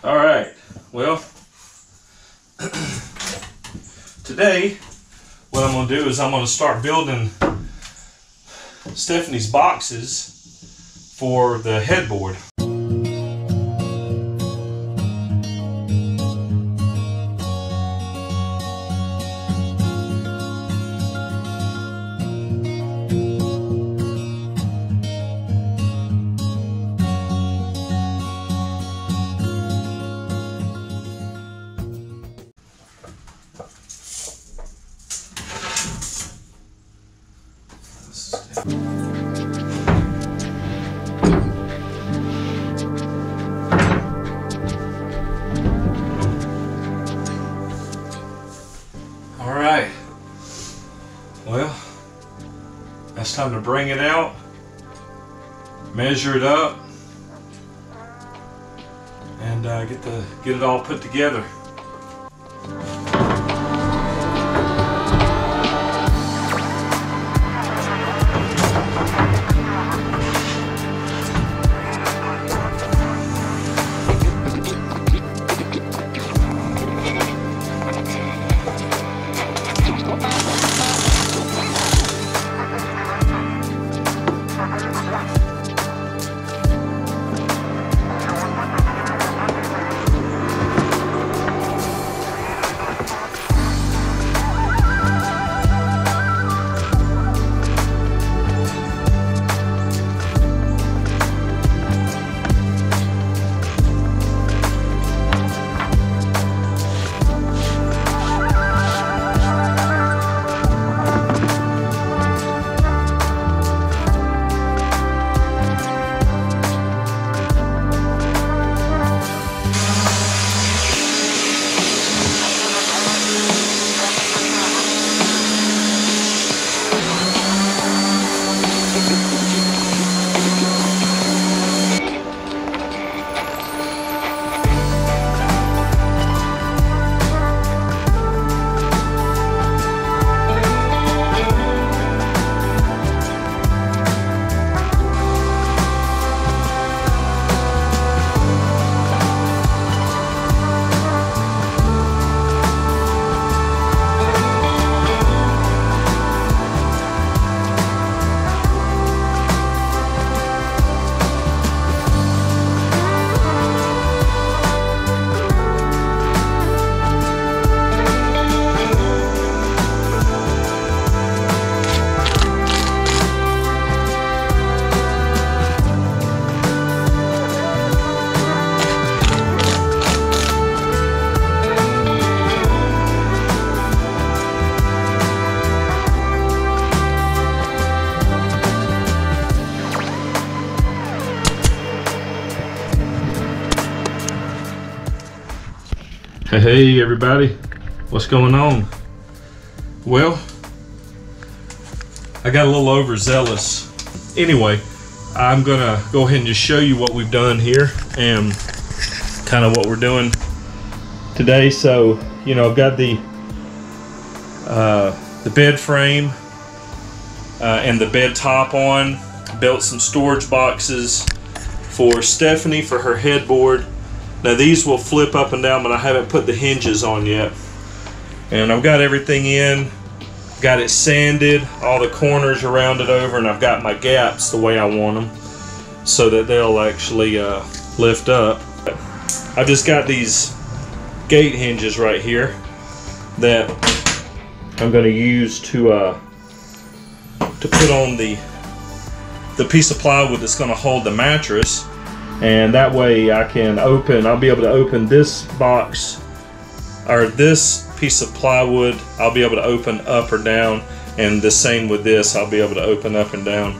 All right, well, today what I'm going to do is I'm going to start building Stephanie's boxes for the headboard. All right, well, that's time to bring it out, measure it up, and get it all put together. Hey everybody, what's going on? Well, I got a little overzealous. Anyway, I'm gonna go ahead and just show you what we've done here and kind of what we're doing today. So, you know, I've got the bed frame and the bed top on. Built some storage boxes for Stephanie for her headboard. Now these will flip up and down, but I haven't put the hinges on yet. And I've got everything in, got it sanded, all the corners are rounded over, and I've got my gaps the way I want them so that they'll actually lift up. I've just got these gate hinges right here that I'm going to use to put on the piece of plywood that's going to hold the mattress. And that way I'll be able to open this box, or this piece of plywood, I'll be able to open up or down, and the same with this, I'll be able to open up and down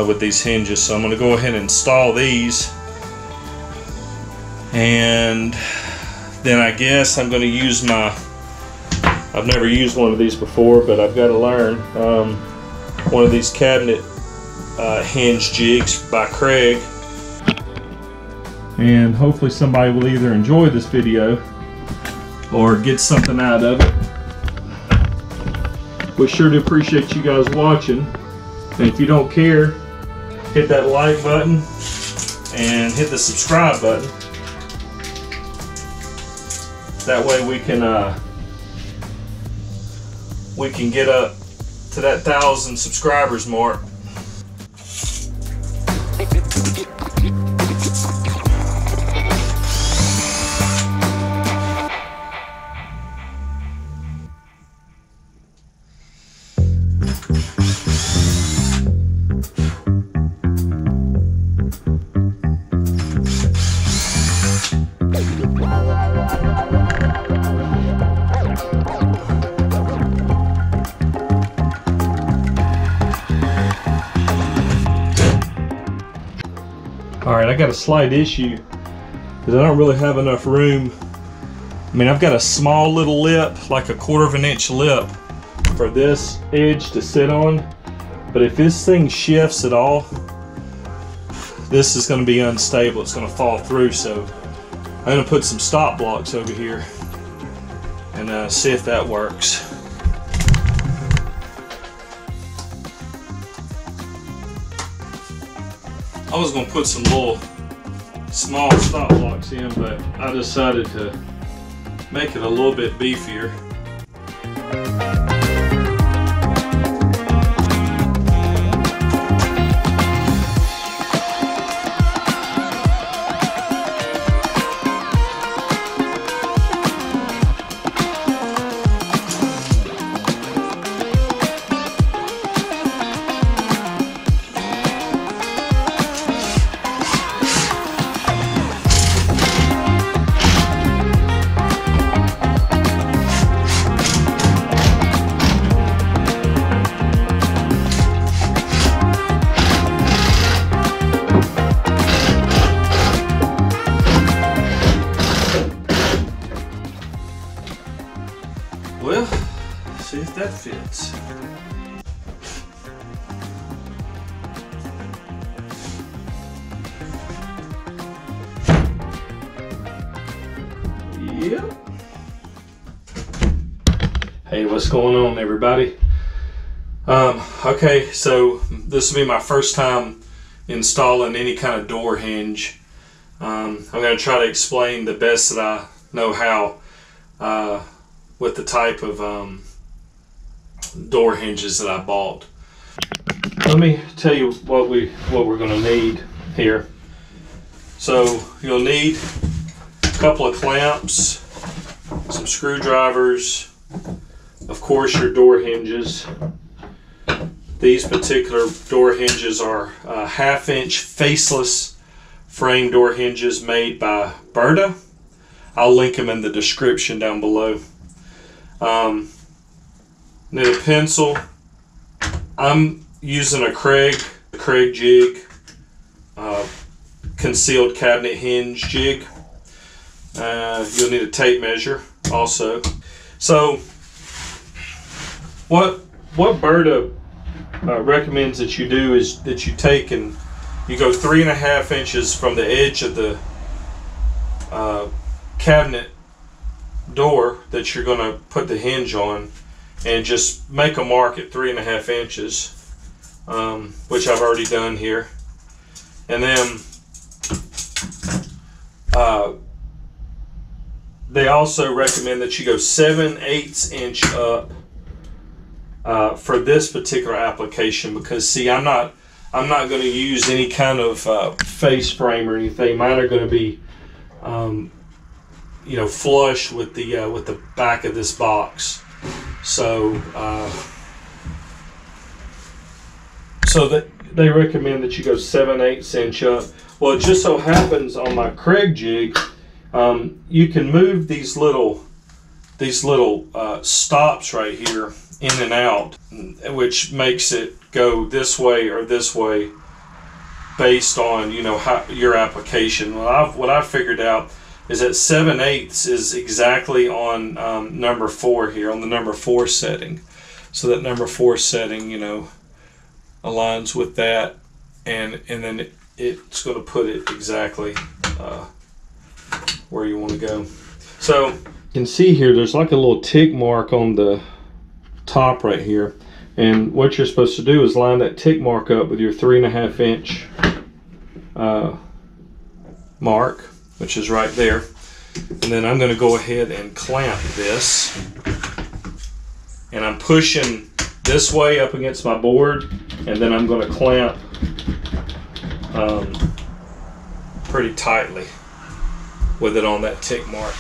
with these hinges. So I'm going to go ahead and install these, and then I guess I'm going to use I've never used one of these before, but I've got to learn, one of these cabinet hinge jigs by Craig. And hopefully somebody will either enjoy this video or get something out of it. We sure do appreciate you guys watching. And if you don't care, hit that like button and hit the subscribe button. That way we can get up to that 1,000 subscribers mark. Alright, I got a slight issue because I don't really have enough room. I mean, I've got a small little lip, like a 1/4 of an inch lip for this edge to sit on. But if this thing shifts at all, this is going to be unstable. It's going to fall through. So I'm going to put some stop blocks over here and see if that works. I was going to put some little small stop blocks in, but I decided to make it a little bit beefier. Well, see if that fits. Yep. Hey, what's going on, everybody? Okay, so this will be my first time installing any kind of door hinge. I'm going to try to explain the best that I know how with the type of door hinges that I bought. Let me tell you what we're going to need here. So you'll need a couple of clamps, some screwdrivers, of course your door hinges. These particular door hinges are 1/2 inch faceless frame door hinges made by Berta. I'll link them in the description down below. Need a pencil. I'm using a Craig jig, concealed cabinet hinge jig. You'll need a tape measure also. So what Berta recommends that you do is that you take and you go 3.5 inches from the edge of the cabinet door that you're going to put the hinge on, and just make a mark at 3.5 inches, which I've already done here. And then they also recommend that you go 7/8 inch up for this particular application, because see, I'm not going to use any kind of face frame or anything. Mine are going to be you know, flush with the back of this box. So that they recommend that you go 7/8 inch up. Well, it just so happens on my Craig jig, you can move these little stops right here in and out, which makes it go this way or this way based on, you know, how your application. What I figured out is that 7/8 is exactly on number 4 here, on the number 4 setting. So that number 4 setting, you know, aligns with that, and then it's going to put it exactly where you want to go. So you can see here, there's like a little tick mark on the top right here, and what you're supposed to do is line that tick mark up with your 3.5 inch mark, which is right there. And then I'm going to go ahead and clamp this. And I'm pushing this way up against my board, and then I'm going to clamp pretty tightly with it on that tick mark.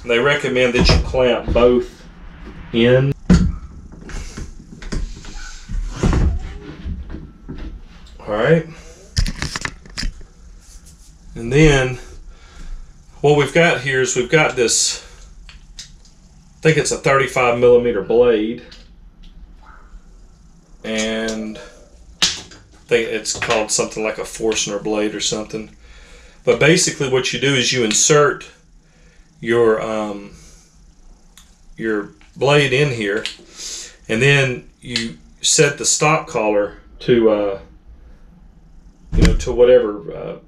They recommend that you clamp both ends. Alright. And then what we've got here is we've got this, I think it's a 35mm blade, and I think it's called something like a Forstner blade or something. But basically what you do is you insert your blade in here, and then you set the stock collar to to whatever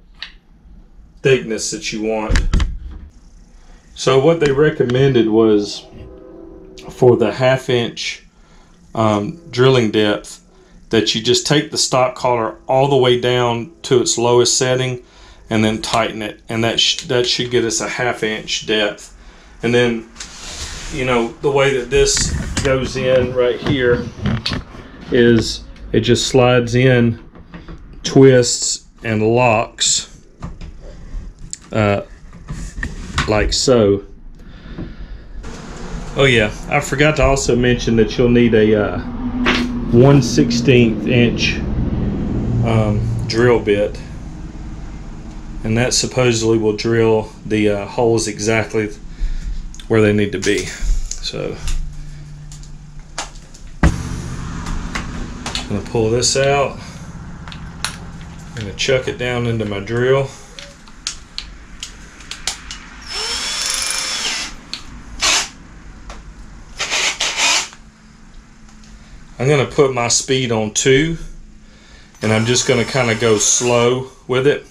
thickness that you want. So what they recommended was for the 1/2 inch drilling depth that you just take the stock collar all the way down to its lowest setting and then tighten it, and that should get us a 1/2 inch depth. And then the way that this goes in right here is it just slides in, twists, and locks like so. Oh yeah, I forgot to also mention that you'll need a 1/16 inch drill bit, and that supposedly will drill the holes exactly where they need to be. So I'm gonna pull this out. I'm gonna chuck it down into my drill. I'm going to put my speed on 2, and I'm just going to kind of go slow with it.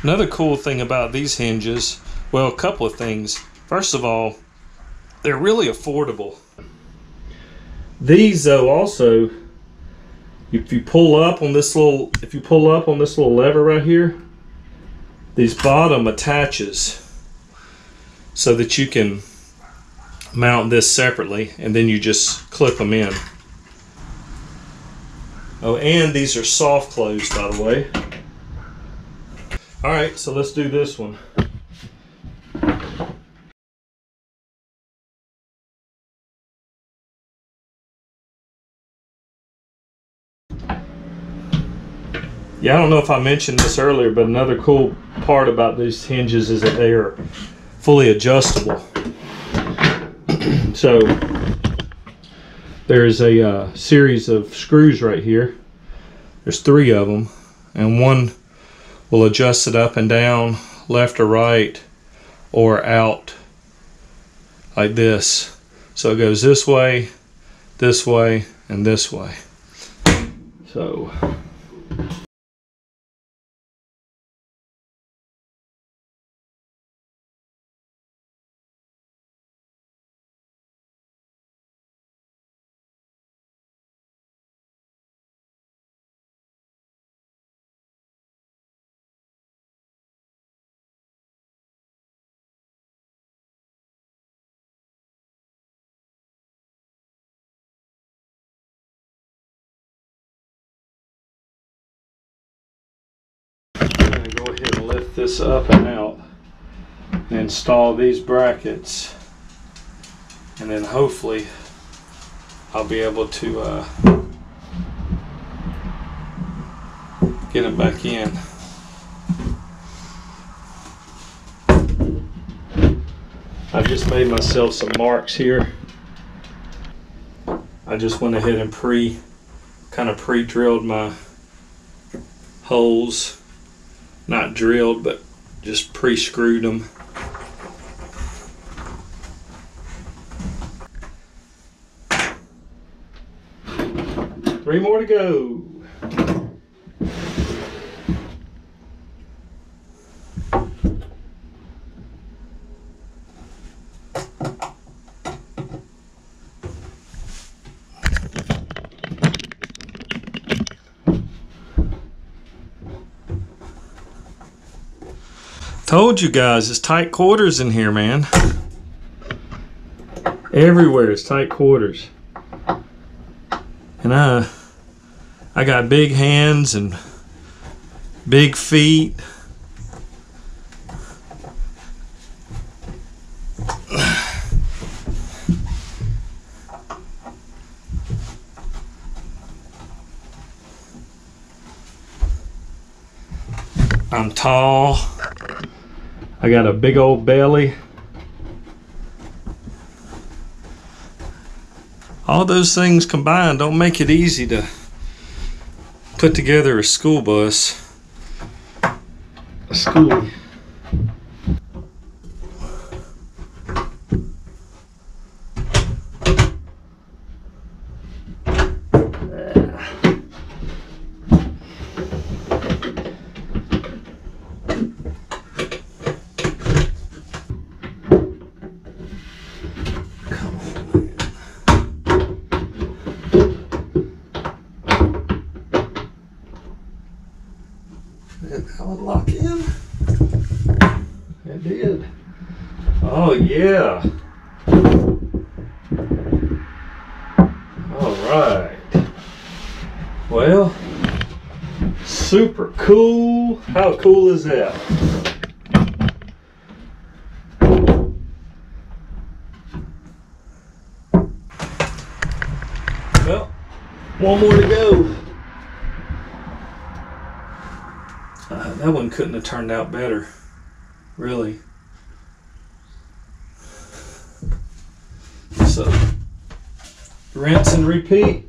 Another cool thing about these hinges, well, a couple of things. First of all, they're really affordable. These though also, if you pull up on this little lever right here, these bottom attaches so that you can mount this separately, and then you just clip them in. Oh, and these are soft close, by the way. Alright, so let's do this one. Yeah, I don't know if I mentioned this earlier, but another cool part about these hinges is that they are fully adjustable. So there's a series of screws right here. There's 3 of them, and one will adjust it up and down, left or right, or out like this. So it goes this way, and this way. So go ahead and lift this up and out and install these brackets, and then hopefully I'll be able to get them back in. I've just made myself some marks here. I just went ahead and pre-drilled my holes, not drilled, but just pre-screwed them. Three more to go. Told you guys, it's tight quarters in here, man. Everywhere is tight quarters. And I got big hands and big feet. I'm tall. I got a big old belly. All those things combined don't make it easy to put together a school bus. A Skoolie. Did that one lock in? It did. Oh yeah. All right. Well, super cool. How cool is that? Well, one more to go. That one couldn't have turned out better, really. So, rinse and repeat.